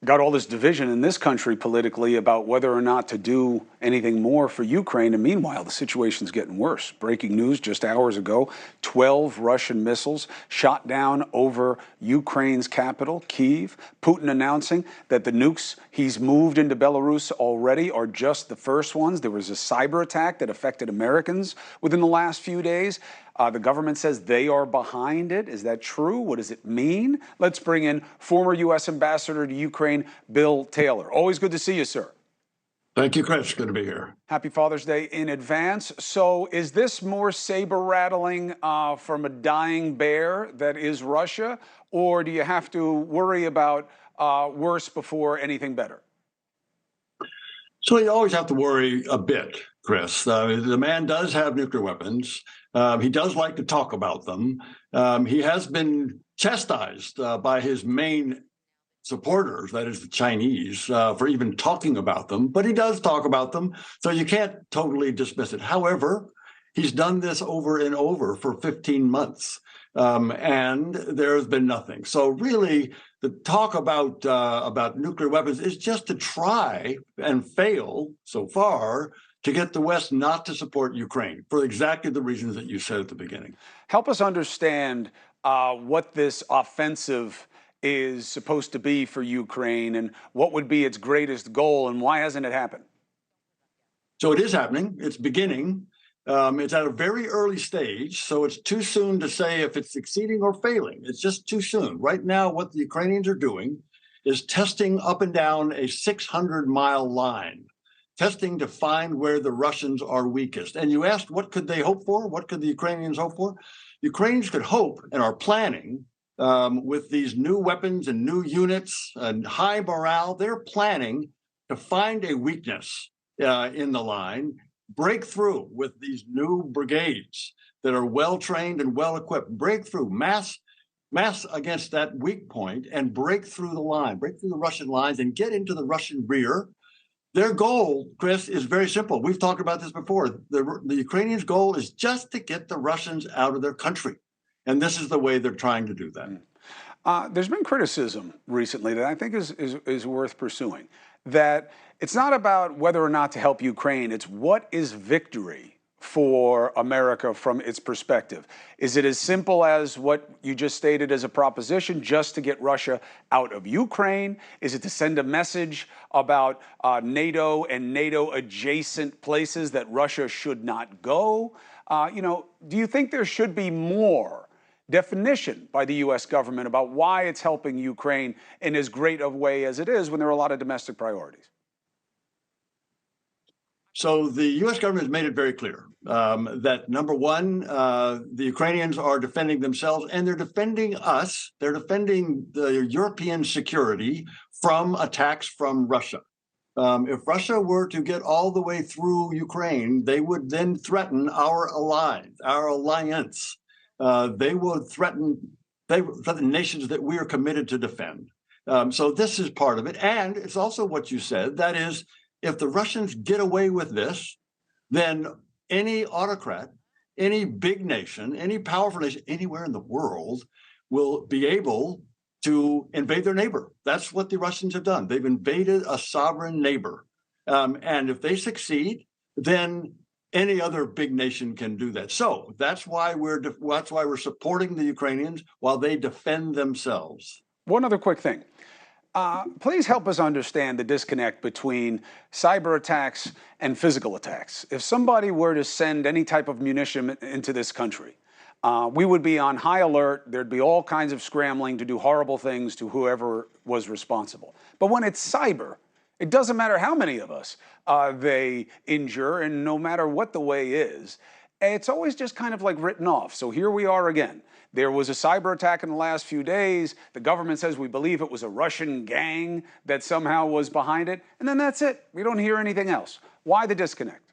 got all this division in this country politically about whether or not to do anything more for Ukraine. And meanwhile, the situation's getting worse. Breaking news just hours ago, 12 Russian missiles shot down over Ukraine's capital, Kyiv. Putin announcing that the nukes he's moved into Belarus already are just the first ones. There was a cyber attack that affected Americans within the last few days. The government says they are behind it. Is that true? What does it mean? Let's bring in former U.S. Ambassador to Ukraine, Bill Taylor. Always good to see you, sir. Thank you, Chris. Good to be here. Happy Father's Day in advance. So is this more saber rattling from a dying bear that is Russia, or do you have to worry about worse before anything better? So you always have to worry a bit, Chris. The man does have nuclear weapons. He does like to talk about them. He has been chastised by his main supporters, that is the Chinese, for even talking about them. But he does talk about them, so you can't totally dismiss it. However, he's done this over and over for 15 months, and there's been nothing. So really, the talk about nuclear weapons is just to try and fail so far to get the West not to support Ukraine for exactly the reasons that you said at the beginning. Help us understand what this offensive is supposed to be for Ukraine and what would be its greatest goal, and why hasn't it happened? So it is happening. It's beginning. It's at a very early stage, so it's too soon to say if it's succeeding or failing. It's just too soon. Right now, what the Ukrainians are doing is testing up and down a 600-mile line, testing to find where the Russians are weakest. And you asked, what could they hope for? What could the Ukrainians hope for? Ukrainians could hope and are planning with these new weapons and new units and high morale. They're planning to find a weakness in the line, break through with these new brigades that are well trained and well equipped, break through, mass against that weak point, and break through the line, break through the Russian lines and get into the Russian rear. Their goal, Chris, is very simple. We've talked about this before. The Ukrainians' goal is just to get the Russians out of their country. And this is the way they're trying to do that. There's been criticism recently that I think is worth pursuing, that it's not about whether or not to help Ukraine, it's what is victory for America from its perspective. Is it as simple as what you just stated as a proposition, just to get Russia out of Ukraine? Is it to send a message about NATO and NATO adjacent places that Russia should not go? Do you think there should be more definition by the U.S. government about why it's helping Ukraine in as great a way as it is when there are a lot of domestic priorities? So the U.S. government has made it very clear that, number one, the Ukrainians are defending themselves and they're defending us. They're defending the European security from attacks from Russia. If Russia were to get all the way through Ukraine, they would then threaten our alliance. They would threaten nations that we are committed to defend. So this is part of it. And it's also what you said, that is, if the Russians get away with this, then any autocrat, any big nation, any powerful nation anywhere in the world will be able to invade their neighbor. That's what the Russians have done. They've invaded a sovereign neighbor. And if they succeed, then any other big nation can do that. So that's why we're supporting the Ukrainians while they defend themselves. One other quick thing. Please help us understand the disconnect between cyber attacks and physical attacks. If somebody were to send any type of munition into this country, we would be on high alert. There'd be all kinds of scrambling to do horrible things to whoever was responsible. But when it's cyber, it doesn't matter how many of us they injure, and no matter what the way is, it's always just kind of like written off. So here we are again. There was a cyber attack in the last few days. The government says we believe it was a Russian gang that somehow was behind it. And then that's it. We don't hear anything else. Why the disconnect?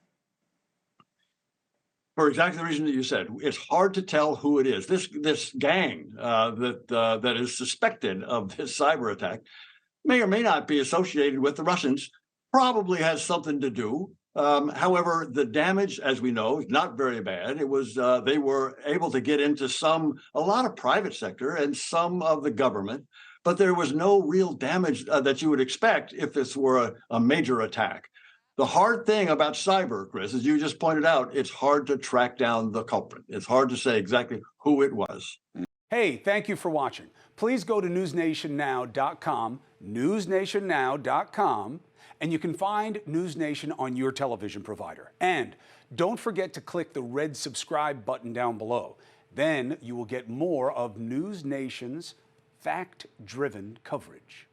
For exactly the reason that you said. It's hard to tell who it is. This gang that is suspected of this cyber attack may or may not be associated with the Russians, probably has something to do. However, the damage, as we know, is not very bad. It was they were able to get into a lot of private sector and some of the government, but there was no real damage that you would expect if this were a major attack. The hard thing about cyber, Chris, as you just pointed out, it's hard to track down the culprit. It's hard to say exactly who it was. Hey, thank you for watching. Please go to newsnationnow.com, newsnationnow.com, and you can find News Nation on your television provider. And don't forget to click the red subscribe button down below. Then you will get more of News Nation's fact-driven coverage.